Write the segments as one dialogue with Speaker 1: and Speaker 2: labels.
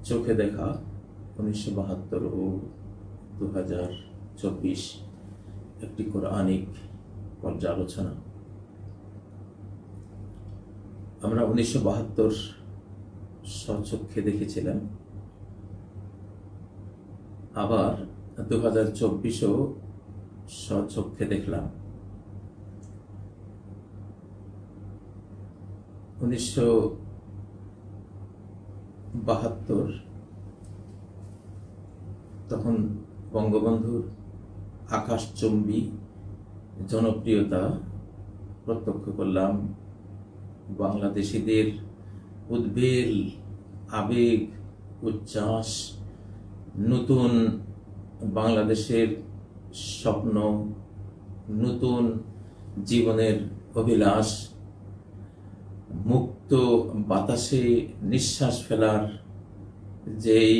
Speaker 1: চোখে দেখা 1972 ও 2024 একটি কোরআনিক পর্যালোচনা। আমরা 1972 স্বচক্ষে দেখেছিলাম, আবার 2024ও স্বচক্ষে দেখলাম। 1972 তখন বঙ্গবন্ধুর আকাশচুম্বী জনপ্রিয়তা প্রত্যক্ষ করলাম। বাংলাদেশিদের উদ্বেল, আবেগ, উচ্ছ্বাস, নতুন বাংলাদেশের স্বপ্ন, নতুন জীবনের অভিলাষ, মুক্ত বাতাসে নিঃশ্বাস ফেলার যেই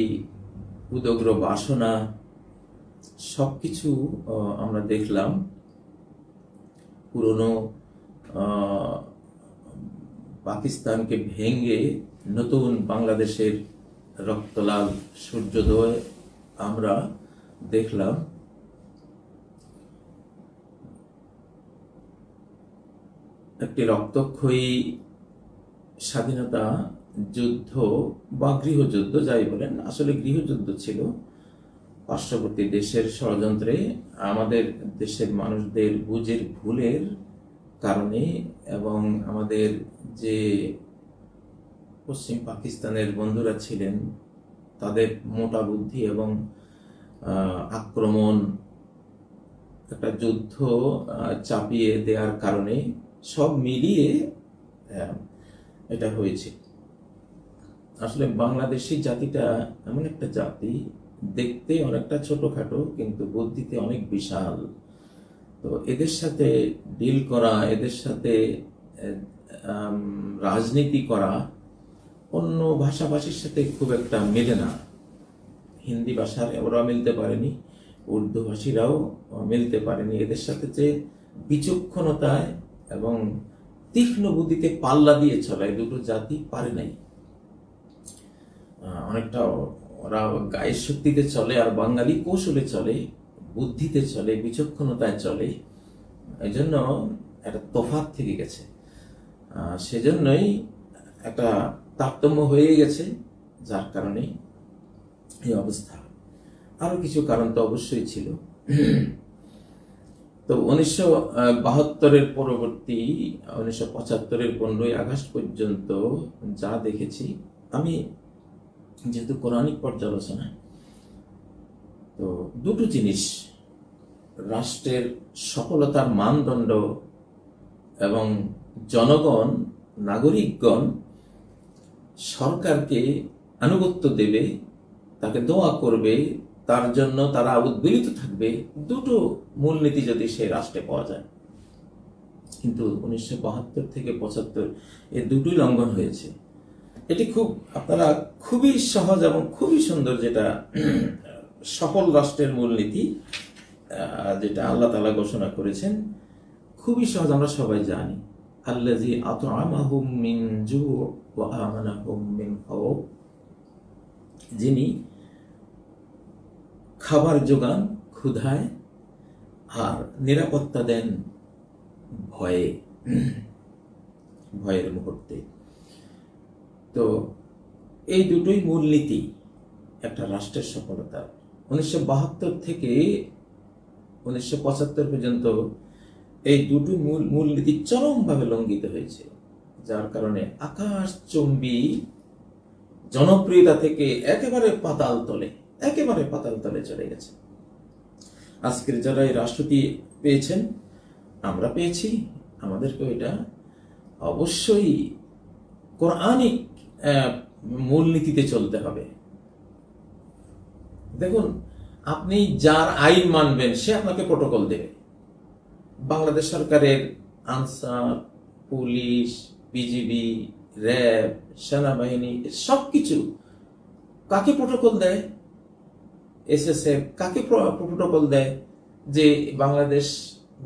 Speaker 1: উদগ্র বাসনা, সবকিছু আমরা দেখলাম। পুরনো পাকিস্তানকে ভেঙে নতুন বাংলাদেশের রক্তলাল সূর্যোদয় আমরা দেখলাম। একটি রক্তক্ষয়ী স্বাধীনতা যুদ্ধ বা গৃহযুদ্ধ, যাই বলেন, আসলে গৃহযুদ্ধ ছিল। পার্শ্ববর্তী দেশের ষড়যন্ত্রে, আমাদের দেশের মানুষদের বুঝের ভুলের কারণে, এবং আমাদের যে পশ্চিম পাকিস্তানের বন্ধুরা ছিলেন তাদের মোটা বুদ্ধি এবং আক্রমণ, একটা যুদ্ধ চাপিয়ে দেওয়ার কারণে সব মিলিয়ে এটা হয়েছে। আসলে বাংলাদেশি জাতিটা এমন একটা জাতি, দেখতে অনেকটা ছোটখাটো কিন্তু বুদ্ধিতে অনেক বিশাল। তো এদের সাথে ডিল করা, এদের সাথে রাজনীতি করা অন্য ভাষাভাষীর সাথে খুব একটা মেলে না। হিন্দি ভাষার ওরা মিলতে পারেনি, উর্দু ভাষীরাও মিলতে পারেনি। এদের সাথে যে বিচক্ষণতায় এবং তীক্ষ্ণ বুদ্ধিতে পাল্লা দিয়ে চলায়, দুটো জাতি পারে নাই। অনেকটা ওরা গায়ের শক্তিতে চলে, আর বাঙালি কৌশলে চলে, বুদ্ধিতে চলে, বিচক্ষণতায় চলে। এই জন্য একটা তফাৎ থেকে গেছে। সেজন্যই একটা তারতম্য হয়ে গেছে, যার কারণে এই অবস্থা। আরো কিছু কারণ তো অবশ্যই ছিল। তো 1972-এর পরবর্তী 1975-এর 15ই আগস্ট পর্যন্ত যা দেখেছি আমি, যেহেতু কোরআনিক পর্যালোচনা, তো দুটো জিনিস রাষ্ট্রের সফলতার মানদণ্ড এবং জনগণ, নাগরিকগণ সরকারকে আনুগত্য দেবে, তাকে দোয়া করবে, তার জন্য তারা উদ্বেলিত থাকবে, দুটো মূলনীতি যদি সেই রাষ্ট্রে পাওয়া যায়। কিন্তু 1972 থেকে 75 এই দুটোই লঙ্ঘন হয়েছে। এটি আপনারা খুবই সহজ এবং খুবই সুন্দর, যেটা সফল রাষ্ট্রের মূলনীতি, যেটা আল্লাহ তাআলা ঘোষণা করেছেন, খুবই সহজ, আমরা সবাই জানি। আল্লাযী আত'আমাহুম মিন জু' ওয়া আমানাহুম মিন খাউফ, যিনি খাবার যোগান ক্ষুধায় আর নিরাপত্তা দেন ভয়ে, ভয়ের মুহূর্তে। তো এই দুটোই মূলনীতি একটা রাষ্ট্রের সফলতা। 1972 থেকে 1975 পর্যন্ত এই দুটো মূলনীতি চরমভাবে লঙ্ঘিত হয়েছে, যার কারণে আকাশচুম্বী জনপ্রিয়তা থেকে একেবারে পাতাল তলে চলে গেছে। আজকের যারা এই রাষ্ট্রটি পেয়েছেন, আমরা পেয়েছি, আমাদেরকে এটা অবশ্যই কোরআনিক মূলনীতিতে চলতে হবে। দেখুন, আপনি যার আইন মানবেন সে আপনাকে প্রটোকল দেবে। বাংলাদেশ সরকারের আনসার, পুলিশ, বিজিবি, র্যাব, সেনাবাহিনী সবকিছু কাকে প্রটোকল দেয়? এসএসএফ কাকে প্রটোকল দেয়? যে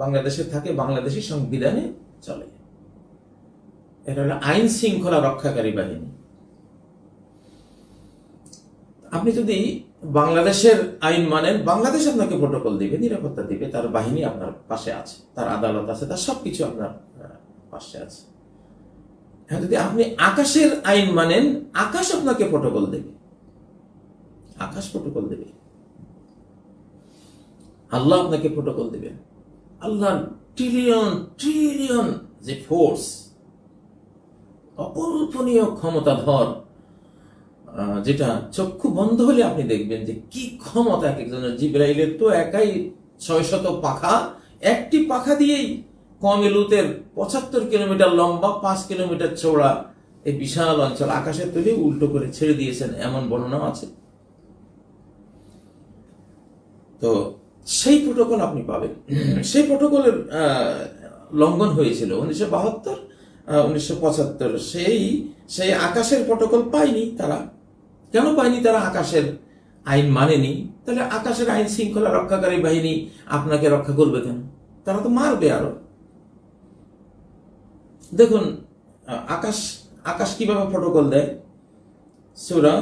Speaker 1: বাংলাদেশে থাকে, বাংলাদেশি সংবিধানে চলে। এটা হলো আইন শৃঙ্খলা রক্ষাকারী বাহিনী। আপনি যদি বাংলাদেশের আইন মানেন, বাংলাদেশ আপনাকে প্রোটোকল দিবে, নিরাপত্তা দিবে, তার বাহিনী আপনার পাশে আছে, তার আদালত আছে, তার সবকিছু আপনার পাশে আছে। হ্যাঁ, যদি আপনি আকাশের আইন মানেন, আকাশ আপনাকে প্রোটোকল দেবে, আকাশ প্রোটোকল দেবে, আল্লাহ আপনাকে প্রোটোকল দেবেন। আল্লাহ ট্রিলিয়ন ট্রিলিয়ন যে ফোর্স, অকল্পনীয় ক্ষমতাধর, যেটা চক্ষু বন্ধ হলে আপনি দেখবেন যে কি ক্ষমতা এক একজনের। জিবরাইলের তো একাই 600 পাখা, একটি পাখা দিয়েই কওমে লূতের 75 কিলোমিটার লম্বা, 5 কিলোমিটার চওড়া এই বিশাল অঞ্চল আকাশের তলে উল্টো করে ছেড়ে দিয়েছেন, এমন বর্ণনা আছে। তো সেই প্রোটোকল আপনি পাবেন। সেই প্রোটোকলের লঙ্ঘন হয়েছিল 1972, 1975। সেই আকাশের প্রোটোকল পায়নি তারা। কেন পায়নি তারা? আকাশের আইন মানেনি। তাহলে আকাশের আইন শৃঙ্খলা রক্ষাকারী বাহিনী আপনাকে রক্ষা করবে কেন? তারা তো মারবে আরো। দেখুন আকাশ আকাশ কিভাবে প্রোটোকল দেয়। সূরা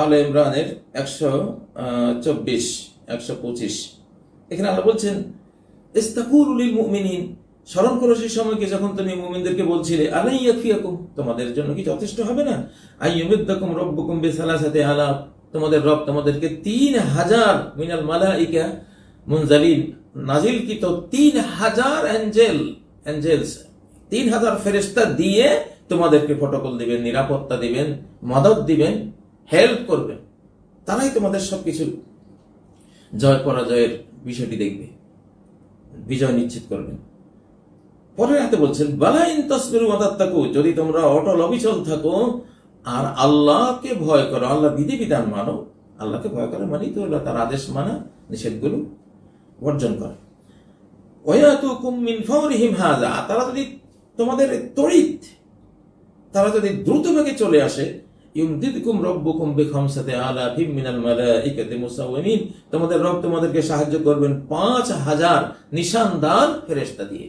Speaker 1: আলে ইমরানের 124, 125 এখানে আল্লাহ বলছেন, ইস্তাকুলু লিল মুমিনিন, স্মরণ করো সেই সময়কে যখন তুমি মুমিনদেরকে বলছিলে, আলাই ইয়াকফিয়াকুম, তোমাদের জন্য কি যথেষ্ট হবে না? আইয়ুমিদ্দাকুম রাব্বুকুম বিসালাসাতি আলাফ, তোমাদের রব তোমাদেরকে 3000 মিনাল মালাইকা মুনজালিন, নাজিলকৃত 3000 এঞ্জেলস, 3000 ফেরেশতা দিয়ে তোমাদেরকে প্রোটোকল দিবেন, নিরাপত্তা দিবেন, মদদ দিবেন, হেল্প করবেন। তারাই তোমাদের সবকিছু জয় পরাজয়ের বিষয়টি দেখবে, বিজয় নিশ্চিত করবেন। পরের হাতে বলছেন, বালা ইন তাসবিরু ওয়া তাত্তাকু, যদি তোমরা অটল অবিচল থাকো আর আল্লাহকে ভয় করো, আল্লাহ বিধিবিধান মানো, আল্লাহকে ভয় করে মানি তো তার আদেশ মানা, নিষেধগুলো বর্জন করে। ওয়ায়াতুকুম মিন ফাওরিহিম হাযা, তারা যদি তোমাদের তড়িৎ, তারা যদি দ্রুতবেগে চলে আসে, ইউমদিদকুম রাব্বুকুম বিখামসাতি আলাফিম মিনাল মালাইকাতি মুসাওয়িমিন, তোমাদের রব তোমাদেরকে সাহায্য করবেন 5000 নিশানদার ফেরেশতা দিয়ে,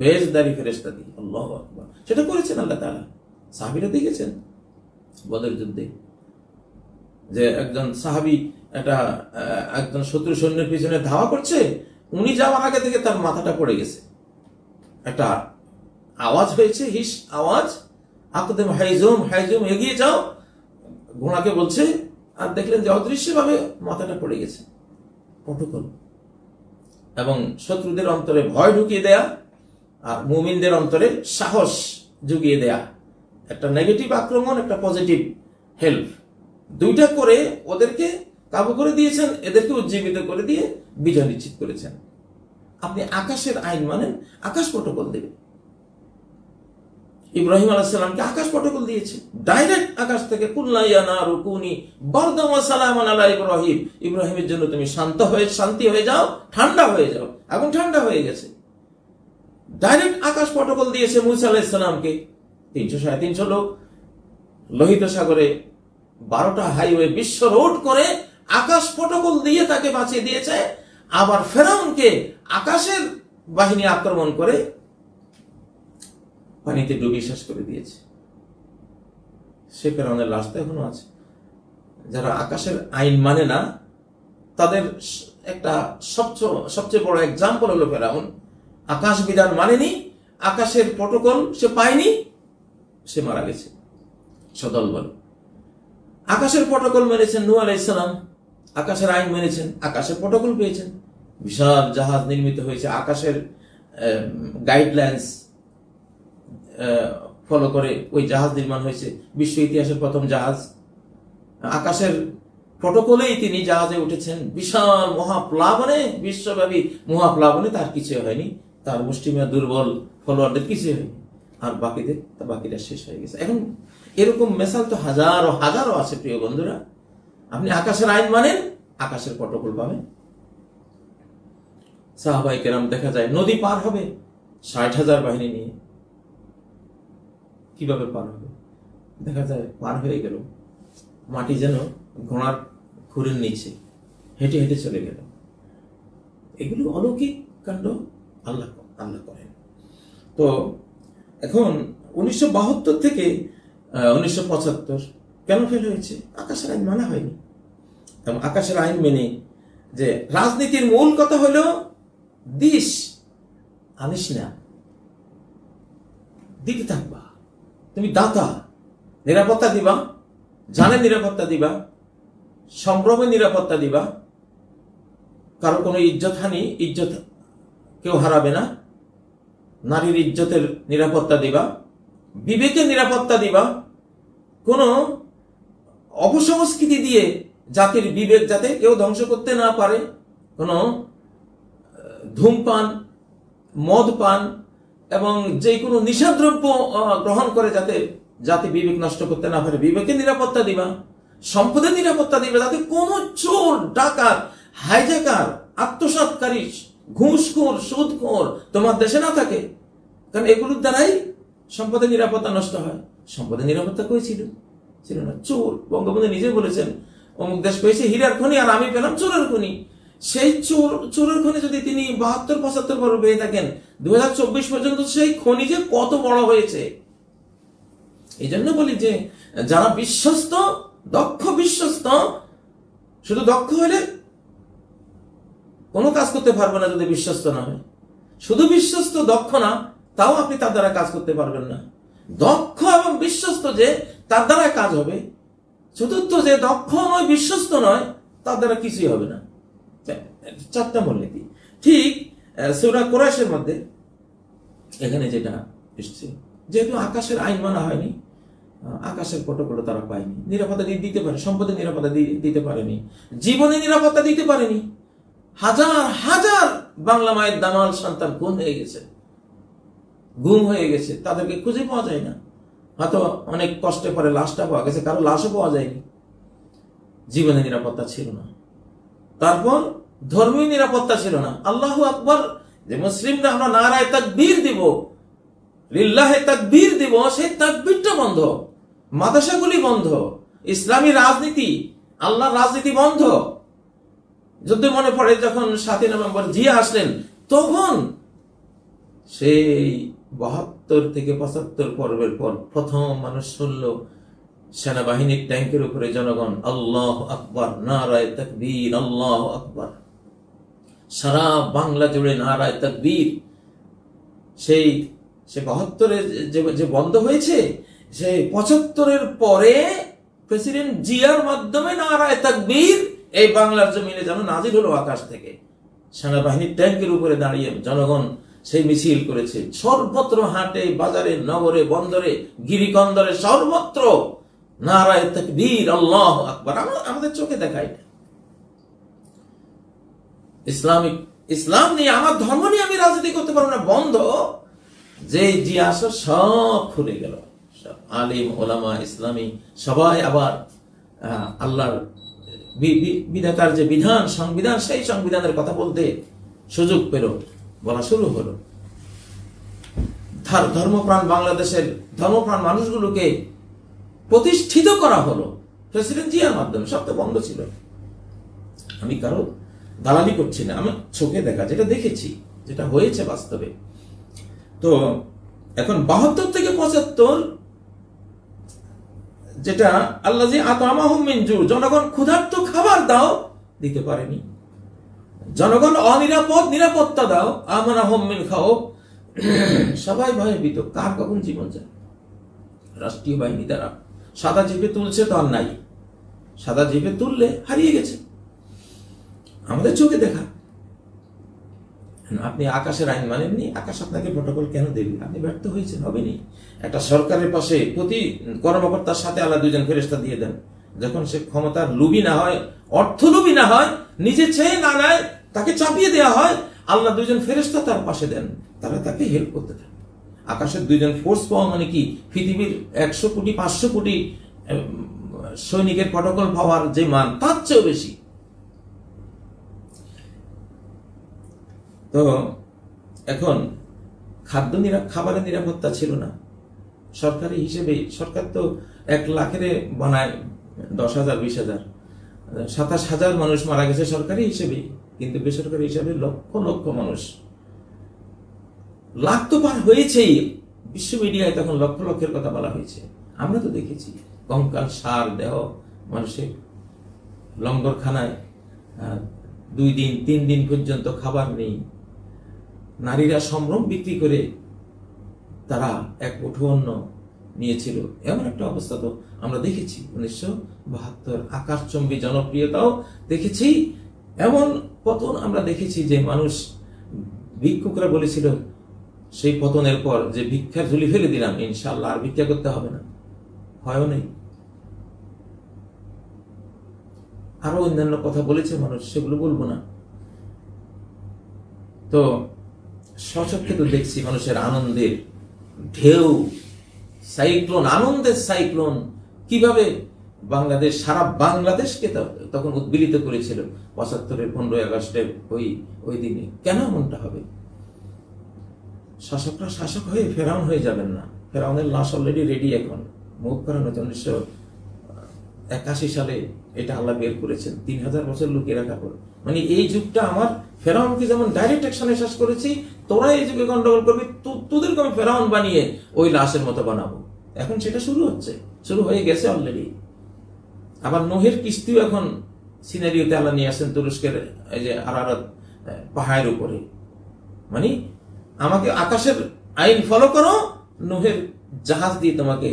Speaker 1: বেজদারি ফেরেশতা দিয়ে। আল্লাহু আকবার। সেটা করেছেন আল্লাহ তাআলা। সাহাবীরা দেখেছেন বদর যুদ্ধে যে একজন সাহাবী একজন শত্রু সৈন্যের পিছনে ধাওয়া করছে, উনি যাওয়ার আগে থেকে তার মাথাটা পড়ে গেছে। একটা আওয়াজ হয়েছে, হিস আওয়াজ, আকদেম হাইজুম হাইজুম, এগিয়ে যাও, ঘোড়াকে বলছে, আর দেখলেন যে অদৃশ্যভাবে মাথাটা পড়ে গেছে। প্রোটোকল। এবং শত্রুদের অন্তরে ভয় ঢুকিয়ে দেয়া আর মুমিনদের অন্তরে সাহস জুগিয়ে দেয়া, একটা নেগেটিভ আক্রমণ, একটা পজিটিভ হেল্প, দুইটা করে ওদেরকে কাবু করে দিয়েছেন, এদেরকে উজ্জীবিত করে দিয়ে বিজয় নিশ্চিত করেছেন। আপনি আকাশের আইন মানেন, আকাশ প্রোটোকল দেবে। ইব্রাহিম আলাইহিস সালামকে আকাশ প্রোটোকল দিয়েছে ডাইরেক্ট আকাশ থেকে, কুল্লা ইয়া নারু কুনি বারদাম ওয়া সালামান আলা ইব্রাহিম, ইব্রাহিমের জন্য তুমি শান্তি হয়ে যাও, ঠান্ডা হয়ে যাও। এখন ঠান্ডা হয়ে গেছে। ডাইরেক্ট আকাশ প্রোটোকল দিয়েছে মুসা আলাইহিস সালামকে। 300-350 লোক লোহিত সাগরে 12টা হাইওয়ে বিশ্ব রোড করে আকাশ প্রোটোকল দিয়ে তাকে বাঁচিয়ে দিয়েছে। আবার ফেরাউনকে আকাশের বাহিনী আক্রমণ করে পানিতে ডুবিয়ে শেষ করে দিয়েছে। সে ফেরাউনের লাশটা এখনো আছে। যারা আকাশের আইন মানে না, তাদের একটা সবচেয়ে বড় এক্সাম্পল হলো ফেরাউন। আকাশ বিধান মানেনি, আকাশের প্রোটোকল সে পায়নি, সে মারা গেছে সদল বল। আকাশের প্রোটোকল মেনেছেন নূহ আলাইহিস সালাম, আকাশের আইন মেনেছেন, আকাশের প্রোটোকল পেয়েছেন। বিশাল জাহাজ নির্মিত হয়েছে, আকাশের গাইডলাইন্স ফলো করে ওই জাহাজ নির্মাণ হয়েছে। বিশ্ব ইতিহাসের প্রথম জাহাজ। আকাশের প্রোটোকলেই তিনি জাহাজে উঠেছেন। বিশাল মহাপ্লাবনে, বিশ্বব্যাপী মহাপ্লাবনে তার কিছু হয়নি, তার মুষ্টিমেয় দুর্বল ফলোয়ারদের কিছু হয়নি, আর বাকিরা শেষ হয়ে গেছে। এখন এরকম মেসাল তো হাজারো হাজারো আছে প্রিয় বন্ধুরা। আপনি আকাশের আইন মানেন, আকাশের প্রোটোকল পাবেন। সাহাবায়ে কেরাম দেখা যায় নদী পার হবে 60,000 বাহিনী নিয়ে। কিভাবে পার হবে? দেখা যায় পার হয়ে গেল, মাটি যেন ঘোড়ার খুরের নিচে হেঁটে হেঁটে চলে গেল। এগুলো অলৌকিক কাণ্ড আল্লাহ করেন। তো এখন 1972 থেকে 1975 কেন ফেল হয়েছে? আকাশের আইন মানা হয়নি। এবং আকাশের আইন মেনে, যে রাজনীতির মূল কথা হলো দিস আনিস না, দিতে থাকবা, তুমি দাতা, নিরাপত্তা দিবা, জানের নিরাপত্তা দিবা, সম্ভ্রমের নিরাপত্তা দিবা, কারো কোনো ইজ্জত হানি, ইজ্জত কেউ হারাবে না, নারীর ইজ্জতের নিরাপত্তা দিবা, বিবেকের নিরাপত্তা দিবা, কোনো অপসংস্কৃতি দিয়ে জাতির বিবেক যাতে কেউ ধ্বংস করতে না পারে, কোনো ধূমপান, মদ পান এবং যে কোনো নিশাদ্রব্য গ্রহণ করে যাতে জাতি বিবেক নষ্ট করতে না পারে, বিবেকের নিরাপত্তা দিবা, সম্পদের নিরাপত্তা দিবা, যাতে কোনো চোর, ডাকাত, হাইজ্যাকার, আত্মসাৎকারী, ঘুষখোর, সুদখোর তোমার দেশে না থাকে। কারণ এগুলোর দ্বারাই সম্পদের নিরাপত্তা নষ্ট হয়। সম্পদের নিরাপত্তা কই ছিল? ছিল না। চোর, বঙ্গবন্ধু নিজে বলেছেন অমুক দেশ পেয়েছে হীরার খনি আর আমি পেলাম চোরের খনি। সেই চোরের খনি যদি তিনি ৭২-৭৫ বছর পেয়ে থাকেন, 2024 পর্যন্ত সেই খনি যে কত বড় হয়েছে। এই জন্য বলি যে যারা বিশ্বস্ত, দক্ষ বিশ্বস্ত, শুধু দক্ষ হলে কোনো কাজ করতে পারবে না যদি বিশ্বস্ত না হয়। শুধু বিশ্বস্ত দক্ষ না, তাও আপনি তার দ্বারা কাজ করতে পারবেন না। দক্ষ এবং বিশ্বস্ত যে, তার দ্বারা কাজ হবে। চতুর্থ যে দক্ষ নয়, বিশ্বস্ত নয়, তার দ্বারা কিছুই হবে না। 4টা মূলনীতি। ঠিক সূরা কুরাইশের মধ্যে এখানে যেটা এসছে, যেহেতু আকাশের আইন মানা হয়নি, আকাশের প্রটোকল তারা পায়নি, নিরাপত্তা দিতে পারে, সম্পদের নিরাপত্তা দিতে পারেনি, জীবনের নিরাপত্তা দিতে পারেনি। হাজার হাজার বাংলা মায়ের দামাল সন্তান গুম হয়ে গেছে, তাদেরকে খুঁজে পাওয়া যায় না। হয়তো অনেক কষ্টে পরে লাশটা পাওয়া গেছে, কারো লাশও পাওয়া যায়নি। জীবনের নিরাপত্তা ছিল না। তারপর ধর্মীয় নিরাপত্তা ছিল না। আল্লাহু আকবার, যে মুসলিমরা আমরা নারায়ে তাকবীর দিব, লিল্লাহে তাকবীর দিব, সেই তাকবীরটা বন্ধ, মাদ্রাসাগুলি বন্ধ, ইসলামী রাজনীতি, আল্লাহর রাজনীতি বন্ধ। যদি মনে পড়ে যখন ৭ই নভেম্বর জিয়া আসলেন, তখন সেই ৭২ থেকে ৭৫ পর্বের পর প্রথম মানুষ শুনল সেনাবাহিনীর ট্যাঙ্কের উপরে জনগণ আল্লাহু আকবার, নারায়ে তাকবীর, আল্লাহু আকবার। সারা বাংলা জুড়ে নারায়ে তাকবীর। সেই ৭২-এ যে বন্ধ হয়েছে, সেই ৭৫-এর পরে প্রেসিডেন্ট জিয়ার মাধ্যমে নারায়ে তাকবীর এই বাংলার জমিনে যেন নাজিল হলো আকাশ থেকে। সেনাবাহিনীর ট্যাঙ্কের উপরে দাঁড়িয়ে জনগণ সেই মিছিল করেছে। সর্বত্র হাটে, বাজারে, নগরে, বন্দরে, গিরিকন্দরে, সর্বত্র নারায়ে তাকবীর, আল্লাহু আকবার। আমাদের চোখে দেখা এটা। ইসলাম নিয়ে, আমার ধর্ম নিয়ে আমি রাজনীতি করতে পারবো না, বন্ধ। যে জিয়া আসর সব খুলে গেল। আলিম, ওলামা, ইসলামী সবাই আবার আল্লাহর বিধাতার যে বিধান, সংবিধান, সেই সংবিধানের কথা বলতে সুযোগ পেল, বলা শুরু হলো। ধর্মপ্রাণ বাংলাদেশের ধর্মপ্রাণ মানুষগুলোকে প্রতিষ্ঠিত করা হলো প্রেসিডেন্ট জিয়ার মাধ্যমে। সব তো বন্ধ ছিল। আমি কারো দালালি করছি না, আমার চোখে দেখা, যেটা দেখেছি, যেটা হয়েছে বাস্তবে। তো এখন ৭২ থেকে ৭৫, যেটা আল্লাহ জি আতামাহুম মিন জু, জনগণ ক্ষুধার্ত, খাবার দাও, দিতে পারেনি। জনগণ অনিরাপদ, নিরাপত্তা দাও, আমানাহুম মিন খাউফ, সবাই ভয়ভীত, কার কখন জীবন যায়। রাষ্ট্রীয় বাহিনী দ্বারা সাদা জিপে তুলছে তো আর নাই, সাদা জিপে তুললে হারিয়ে গেছে, আমাদের চোখে দেখা। আপনি আকাশের আইন মানেননি, আকাশ আপনাকে প্রটোকল কেন দেবে? আপনি ব্যর্থ হয়েছেন, হবেনি। একটা সরকারের পাশে প্রতি কর্মকর্তার সাথে আল্লাহ 2জন ফেরেশতা দিয়ে দেন। যখন সে ক্ষমতার লোভী না হয়, অর্থ লোভী না হয়, নিজে চেয়ে না নেয়, তাকে চাপিয়ে দেওয়া হয়, আল্লাহ 2জন ফেরেশতা তার পাশে দেন, তারা তাকে হেল্প করতে থাকে। আকাশের 2জন ফোর্স পাওয়া মানে কি? পৃথিবীর 100 কোটি 500 কোটি সৈনিকের প্রটোকল পাওয়ার যে মান, তার চেয়েও বেশি। তো এখন খাবারের নিরাপত্তা ছিল না। সরকারি হিসেবে সরকার তো 1 লাখের বানায় 10,000 20,000, 27,000 মানুষ মারা গেছে সরকারি হিসেবে, কিন্তু বেসরকারি হিসেবে লক্ষ লক্ষ মানুষ, লাখ তো পার হয়েছেই। বিশ্ব মিডিয়ায় তখন লক্ষ লক্ষের কথা বলা হয়েছে, আমরা তো দেখেছি। কঙ্কাল, সার দেহ মানুষের লঙ্গরখানায় 2 দিন 3 দিন পর্যন্ত খাবার নেই, নারীরা সম্ভ্রম বিক্রি করে তারা এক মুঠো অন্ন নিয়েছিল, এমন একটা অবস্থা তো আমরা দেখেছি। 1972 আকাশচুম্বী জনপ্রিয়তাও দেখেছি, এমন পতন আমরা দেখেছি যে মানুষ, ভিক্ষুকরা বলেছিল সেই পতনের পর যে ভিক্ষার ঝুলি ফেলে দিলাম, ইনশাআল্লাহ আর ভিক্ষা করতে হবে না, হয়ও নেই। আরো অন্যান্য কথা বলেছে মানুষ, সেগুলো বলবো না। তো স্বচক্ষে তো দেখছি মানুষের আনন্দের ঢেউ, সাইক্লোন, আনন্দের সাইক্লোন কিভাবে বাংলাদেশ, সারা বাংলাদেশকে তখন উদ্বেলিত করেছিল 75-এর 15ই আগস্টের ওই দিনে। কেন এমনটা হবে? শাসকরা শাসক হয়ে ফেরাউন হয়ে যাবেন না। ফেরাউনের লাশ অলরেডি রেডি, এখন মুভ করানো হয়েছে। 1981 সালে এটা আল্লাহ বের করেছেন, 3000 বছর লুকিয়ে রাখা করে। মানে এই যুগটা আমার, ফেরাউনকে যেমন ডাইরেক্ট অ্যাকশনে শেষ করেছি, তোরা এই যুগে গন্ডগোল করবি, তোদেরকে আমি ফেরাউন বানিয়ে ওই লাশের মতো বানাবো। এখন সেটা শুরু হচ্ছে, শুরু হয়ে গেছে অলরেডি। আবার নোহের কিস্তিও এখন সিনারিওতে আল্লাহ নিয়ে আসেন তুরস্কের এই যে আরারাত পাহাড়ের উপরে। মানে আমাকে আকাশের আইন ফলো করো, নোহের জাহাজ দিয়ে তোমাকে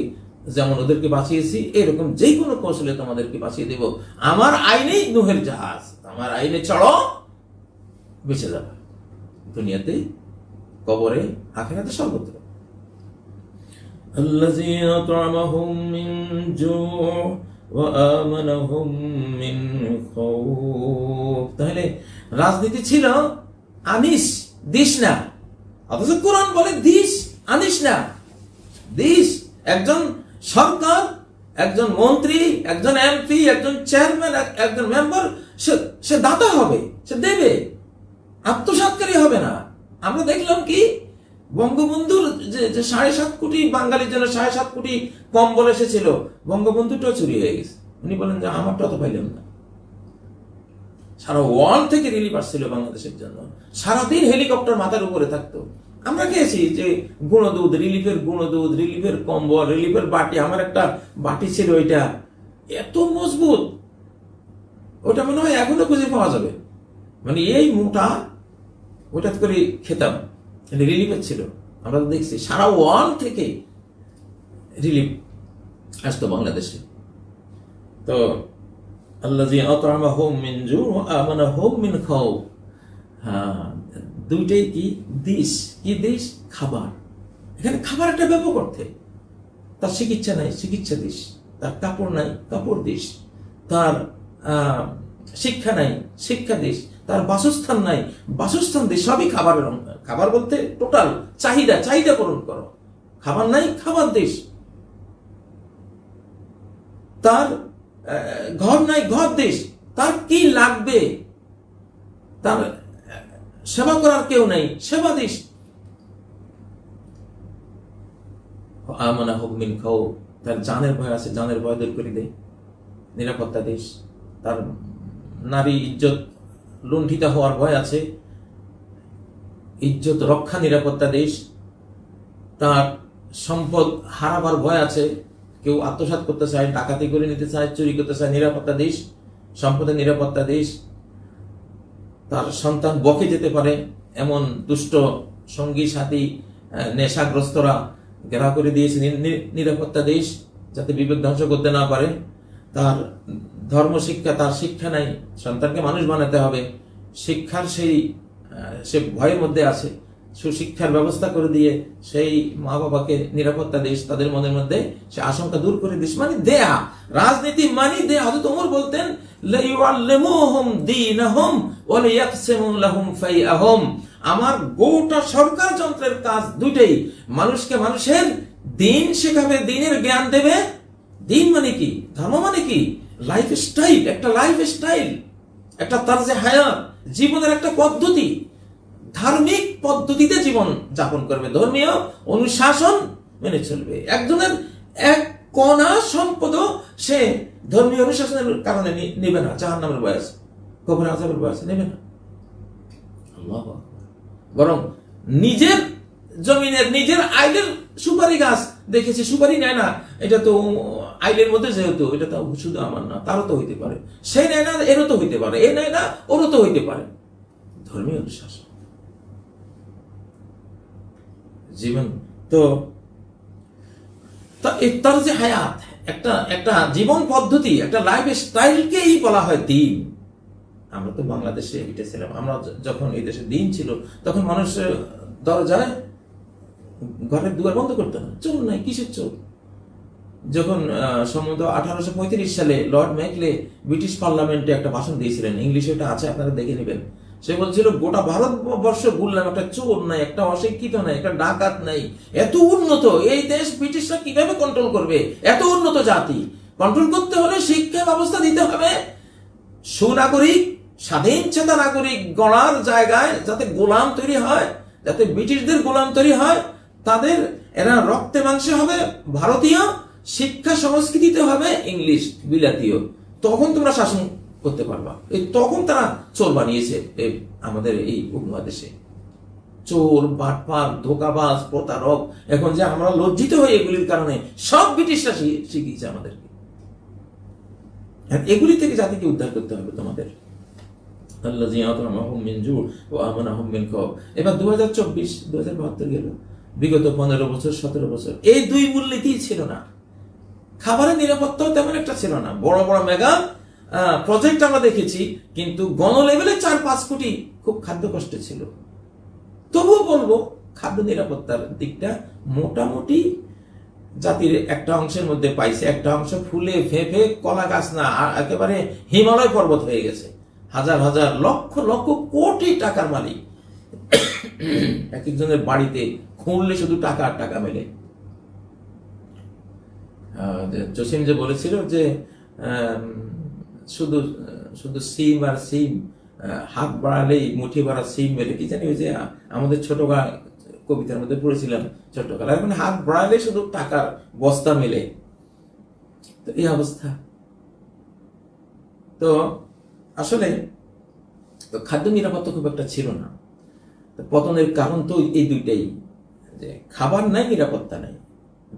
Speaker 1: যেমন ওদেরকে বাঁচিয়েছি, এরকম যে কোনো কৌশলে তোমাদেরকে বাঁচিয়ে দেব। আমার আইনেই নোহের জাহাজ, আমার আইনে চড়ো, বেঁচে যাবে দুনিয়াতে, কবরে, আখিরাতে, সর্বত্র। আল্লাযী আত'আমাহুম মিন জু' ওয়া আমানাহুম মিন খাউফ। তাহলে রাজনীতি ছিল আনিস দিস না, অথচ কোরআন বলে দিস আনিস না। দিস, একজন সরকার, একজন মন্ত্রী, একজন এমপি, একজন চেয়ারম্যান, একজন মেম্বার, সে দাতা হবে, সে দেবে, আত্মসাৎকারী হবে না। আমরা দেখলাম কি, বঙ্গবন্ধুর যে 7.5 কোটি বাঙালির জন্য 7.5 কোটি কম্বল এসেছিল, বঙ্গবন্ধুটাও চুরি হয়ে গেছে। উনি বলেন যে আমারটা তো পাইলাম না। সারা ওয়ার্ল্ড থেকে রিলিফ আসছিল বাংলাদেশের জন্য, সারাদিন হেলিকপ্টার মাথার উপরে থাকতো। আমরা খেয়েছি যে গুঁড়োদুধ, রিলিফের কম্বল, রিলিফের বাটি। আমার একটা বাটি ছিল, ওইটা এত মজবুত, ওটা মনে হয় এখনো খুঁজে পাওয়া যাবে। মানে এই মোটা, ওটা করে খেতাম, রিলিফের ছিল। আমরা তো দেখছি সারা ওয়ার্ল্ড থেকে রিলিফ আসতো বাংলাদেশে। তো আল্লাযী আত'আমাহুম মিন জু' ওয়া আমানাহুম মিন খাউফ। হ্যাঁ, দুইটাই কি দিস, কি দিস? খাবার। এখানে খাবার একটা ব্যাপক অর্থে। তার চিকিৎসা নাই, চিকিৎসা দিস। তার কাপড় নাই, কাপড় দিস। তার শিক্ষা নাই, শিক্ষা দিস। তার বাসস্থান নাই, বাসস্থান দিস। সবই খাবারের অঙ্গ। খাবার বলতে টোটাল চাহিদা পূরণ করো। খাবার নাই, খাবার দিস। তার ঘর নাই, ঘর দিস। তার কি লাগবে? তার সেবা করার কেউ নাই, সেবা দিস। আমানাহুম মিন খাউফ। তার জানের ভয় আছে, জানের ভয় দূর করে দে, নিরাপত্তা দিস। তার নারী ইজ্জত লুণ্ঠিত হওয়ার ভয় আছে, ইজ্জত রক্ষা, নিরাপত্তা দিস। তার সম্পদ হারাবার ভয় আছে, কেউ আত্মসাৎ করতে চায়, ডাকাতি করে নিতে চায়, চুরি করতে চায়, নিরাপত্তা দিস, সম্পদের নিরাপত্তা দিস। তার সন্তান বকে যেতে পারে, এমন দুষ্ট সঙ্গী সাথী নেশাগ্রস্তরা ঘেরাও করে দিয়েছে, নিরাপত্তা দিস, যাতে বিবেক ধ্বংস করতে না পারে। তার ধর্ম শিক্ষা, তার শিক্ষা নাই, সন্তানকে মানুষ বানাতে হবে, শিক্ষার সে ভয়ের মধ্যে আছে। সুশিক্ষার ব্যবস্থা করে দিয়ে সেই মা বাবাকে নিরাপত্তা দিস, তাদের মনের মধ্যে সে আশঙ্কা দূর করে দিস। মানে দেয়া, রাজনীতি মানে দেয়া। হযরত ওমর বলতেন, লাইউআল্লিমুহুম দীনাহুম ওয়া লিয়াকসিমু লাহুম ফাইআহুম। আমার গোটা সরকার যন্ত্রের কাজ দুইটাই, মানুষকে মানুষের দিন শেখাবে, দিনের জ্ঞান দেবে। দিন মানে কি? ধর্ম মানে কি? লাইফ স্টাইল, একটা লাইফ স্টাইল, একটা তারজে হায়াত, জীবনের একটা পদ্ধতি। ধার্মিক পদ্ধতিতে জীবন যাপন করবে, ধর্মীয় অনুশাসন মেনে চলবে। একজনের এক কণা সম্পদও সে ধর্মীয় অনুশাসনের কারণে নেবে না, জাহান্নামের বয়স, কবরের আযাবের বয়স নেবে না। আল্লাহু আকবার। বরং নিজের জমিনের, নিজের আইলের সুপারি গাছ দেখেছি, সুপারি নেয় না, এটা তো আইলের মধ্যে যেহেতু এটা তো শুধু আমার না, তারও তো হইতে পারে, সে নেয় না এরও তো হইতে পারে, এ নেয় না ওরও তো হইতে পারে। ধর্মীয় অনুশাসন জীবন তো তার যে হায়াত, একটা জীবন পদ্ধতি, একটা লাইফ স্টাইলকেই বলা হয় দিন। আমরা তো বাংলাদেশে এটা ছিলাম, আমরা যখন এই দেশে দিন ছিল তখন মানুষ দরজায় ঘরের দুয়ার বন্ধ করতো না, চোর নাই, কিসের চোর? যখন সম্ভবত 1835 সালে লর্ড ম্যাকলে ব্রিটিশ পার্লামেন্টে একটা ভাষণ দিয়েছিলেন, ইংলিশে এটা আছে, আপনারা দেখে নেবেন। সে বলছিল গোটা ভারতবর্ষ ঘুরলাম, একটা চোর নাই, একটা অশিক্ষিত নাই, একটা ডাকাত নাই, এত উন্নত এই দেশ ব্রিটিশরা কিভাবে কন্ট্রোল করবে? এত উন্নত জাতি কন্ট্রোল করতে হলে শিক্ষা ব্যবস্থা দিতে হবে সুনাগরিক, স্বাধীন চেতা নাগরিক গড়ার জায়গায়, যাতে গোলাম তৈরি হয়, যাতে ব্রিটিশদের গোলাম তৈরি হয়, তাদের এরা রক্তে মাংসে হবে ভারতীয়, শিক্ষা সংস্কৃতিতে হবে ইংলিশ বিলাতীয়, তখন তোমরা শাসন করতে পারবা। এই তখন তারা চোর বানিয়েছে আমাদের এই উপমহাদেশে। চোর, বাটপার, ধোকাবাজ, প্রতারক, এখন যে আমরা লজ্জিত হই এগুলির কারণে, সব ব্রিটিশরা শিখিয়েছে আমাদেরকে। এগুলি থেকে জাতিকে উদ্ধার করতে হবে তোমাদের। এবার 2024-2072 গেল, বিগত 15 বছর 17 বছর এই দুই মূলনীতি ছিল না। খাবারের নিরাপত্তাও তেমন একটা ছিল না। বড় বড় মেগা প্রজেক্ট আমরা দেখেছি, কিন্তু গণ লেভেলে 4-5 কোটি খুব খাদ্য কষ্টে ছিল। তবুও বলবো খাদ্য নিরাপত্তার দিকটা মোটামুটি জাতির একটা অংশের মধ্যে পাইছে। একটা অংশ ফুলে ফেঁপে কলা গাছ না, একেবারে হিমালয় পর্বত হয়ে গেছে। হাজার হাজার লক্ষ লক্ষ কোটি টাকার মালিক, এক একজনের বাড়িতে খুঁড়লে শুধু টাকা আর টাকা মেলে। জসিম যে বলেছিল যে শুধু শুধু সিম আর সিম, হাত বাড়ালেই মুঠি ভরা সিম মেলে, কি জানি ওই যে আমাদের ছোটবেলা কবিতার মধ্যে পড়েছিলাম ছোটবেলা, এখন হাত বাড়ালে শুধু টাকার বস্তা মেলে। তো এই অবস্থা। তো আসলে খাদ্য নিরাপত্তা খুব একটা ছিল না। পতনের কারণ তো এই দুইটাই, যে খাবার নাই, নিরাপত্তা নাই।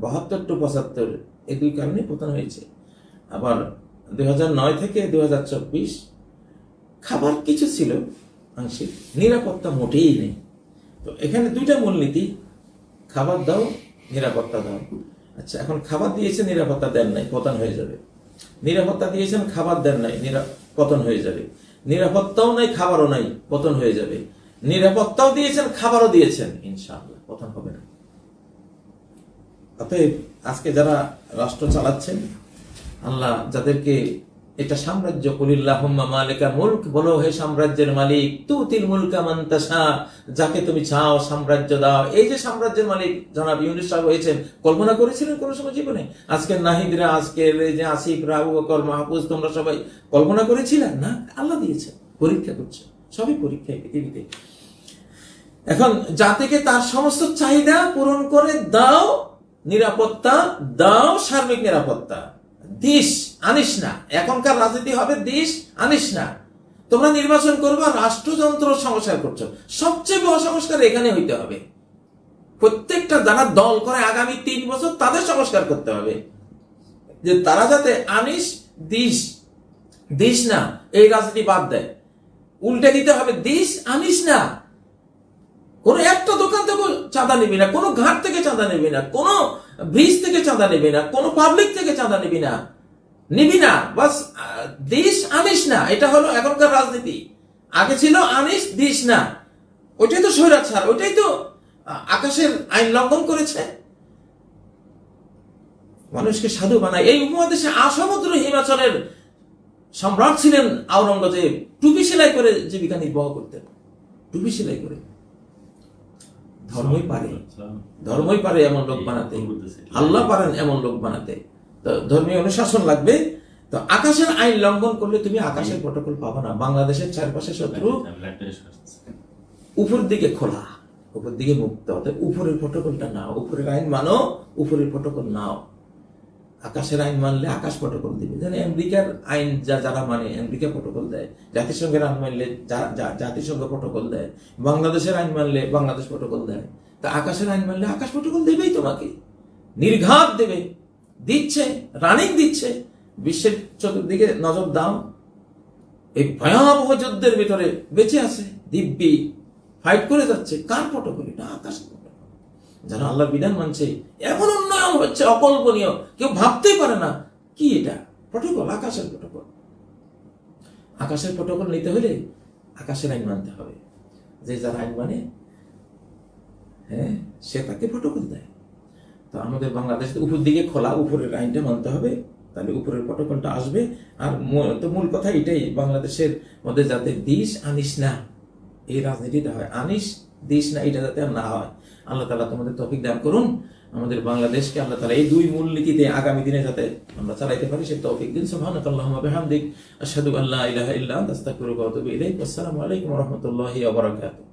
Speaker 1: 72 to 75 এই দুই কারণে পতন হয়েছে। আবার 2009 থেকে 2024 খাবার কিছু ছিল আংশিক, নিরাপত্তা মোটেই নেই। তো এখানে দুইটা মূলনীতি, খাবার দাও, নিরাপত্তা দাও। আচ্ছা, এখন খাবার দিয়েছে, নিরাপত্তা দেন নাই, পতন হয়ে যাবে। নিরাপত্তা দিয়েছেন, খাবার দেন নাই, পতন হয়ে যাবে। নিরাপত্তাও নাই, খাবারও নাই, পতন হয়ে যাবে। নিরাপত্তাও দিয়েছেন, খাবারও দিয়েছেন, ইনশাআল্লাহ পতন হবে না। অতএব আজকে যারা রাষ্ট্র চালাচ্ছেন, আল্লাহ যাদেরকে এটা সাম্রাজ্য, কুলিল্লাহুম্মা মালিকাল মুলক, বলো হে সাম্রাজ্যের মালিক, তুতিল মুলকা মান তাশা, যাকে তুমি চাও সাম্রাজ্য দাও। এই যে সাম্রাজ্যের মালিক জনাব ইউনূস সাহেব হয়েছেন, কল্পনা করেছিলেন কোন সময় জীবনে? আজকের নাহিদরা, আজকের এই যে আসিফরা, আবু বকর, মাহফুজ, তোমরা সবাই কল্পনা করেছিলেন না? আল্লাহ দিয়েছেন, পরীক্ষা করছে, সবই পরীক্ষা পৃথিবীতে। এখন জাতিকে তার সমস্ত চাহিদা পূরণ করে দাও, নিরাপত্তা দাও, সার্বিক নিরাপত্তা দিস, আনিস না। এখনকার রাজনীতি হবে দিস আনিস না। তোমরা নির্বাচন করবা, রাষ্ট্রযন্ত্র সংস্কার করছো, সবচেয়ে বড় সংস্কার এখানে হইতে হবে। প্রত্যেকটা যারা দল করে আগামী 3 বছর তাদের সংস্কার করতে হবে, যে তারা যাতে আনিস দিস দিস না এই রাজনীতি বাদ দেয়। উল্টে দিতে হবে দিস আনিস না। কোন একটা দোকান থেকে চাঁদা নিবি না, কোন ঘাট থেকে চাঁদা নিবি না, কোন ব্রিজ থেকে চাঁদা নিবি না, কোন পাবলিক থেকে চাঁদা নিবি না, বাস দিস আনিস না। এটা হলো এখনকার রাজনীতি। আগে ছিল আনিস দিস না, ওইটাই তো স্বৈরাচার, ওইটাই তো আকাশের আইন লঙ্ঘন করেছে, মানুষকে সাধু বানায়। এই উপমহাদেশে আসমুদ্র হিমাচলের সম্রাট ছিলেন আওরঙ্গজেব, টুপি সেলাই করে জীবিকা নির্বাহ করতেন, টুপি সেলাই করে। ধর্মই পারে এমন লোক বানাতে, আল্লাহ পারেন এমন লোক বানাতে। তো ধর্মীয় অনুশাসন লাগবে। তো আকাশের আইন লঙ্ঘন করলে তুমি আকাশের প্রটোকল পাবো না। বাংলাদেশের চারপাশে শত্রু, উপর দিকে খোলা, উপর দিকে মুক্ত। উপরের প্রটোকলটা নাও, উপরের আইন মানো, উপরের প্রটোকল নাও। আকাশের আইন মানলে আকাশ প্রটোকল দিবে। যেন আমেরিকার আইন যারা মানে আমেরিকা প্রটোকল দেয়, জাতিসংঘের আইন মানলে জাতিসংঘ প্রটোকল দেয়, বাংলাদেশের আইন মানলে বাংলাদেশ প্রটোকল দেয়। তা আকাশের আইন মানলে আকাশ প্রটোকল দেবেই তোমাকে, নির্ঘাত দেবে। দিচ্ছে, রানিং দিচ্ছে। বিশ্বের চতুর্দিকে নজর দাও, এই ভয়াবহ যুদ্ধের ভিতরে বেঁচে আছে, দিব্যি ফাইট করে যাচ্ছে। কার প্রটোকল? এটা আকাশের প্রটোকল। যারা আল্লাহর বিধান মানছে, এমন উন্নয়ন হচ্ছে অকল্পনীয়, কেউ ভাবতেই পারে না। কি এটা? প্রটোকল, আকাশের প্রটোকল। আকাশের প্রটোকল নিতে হলে আকাশের আইন মানতে হবে। যে যার আইন মানে, হ্যাঁ, সে তাকে প্রটোকল দেয়। তো আমাদের বাংলাদেশে উপর দিকে খোলা, উপরের আইনটা মানতে হবে, তাহলে উপরের প্রটোকলটা আসবে। আর তো মূল কথা এটাই, বাংলাদেশের মধ্যে যাতে দিস আনিস না, এই রাজনীতিটা হয়, আনিস দিস না, এটা যাতে আর না হয়। আল্লাহ তাআলা তোমাদের তৌফিক দান করুন। আমাদের বাংলাদেশকে আল্লাহ তাআলা এই দুই মূলনীতিতে আগামী দিনে যাতে আমরা চালাইতে পারি, সে তৌফিক দিন। সুবহানাকাল্লাহুম্মা ওয়া বিহামদিক, আশহাদু আল্লা ইলাহা ইল্লা আনতা, আস্তাগফিরুকা ওয়া আতুবু ইলাইক। আসসালামু আলাইকুম ওয়া রাহমাতুল্লাহি ওয়া বারাকাতুহু।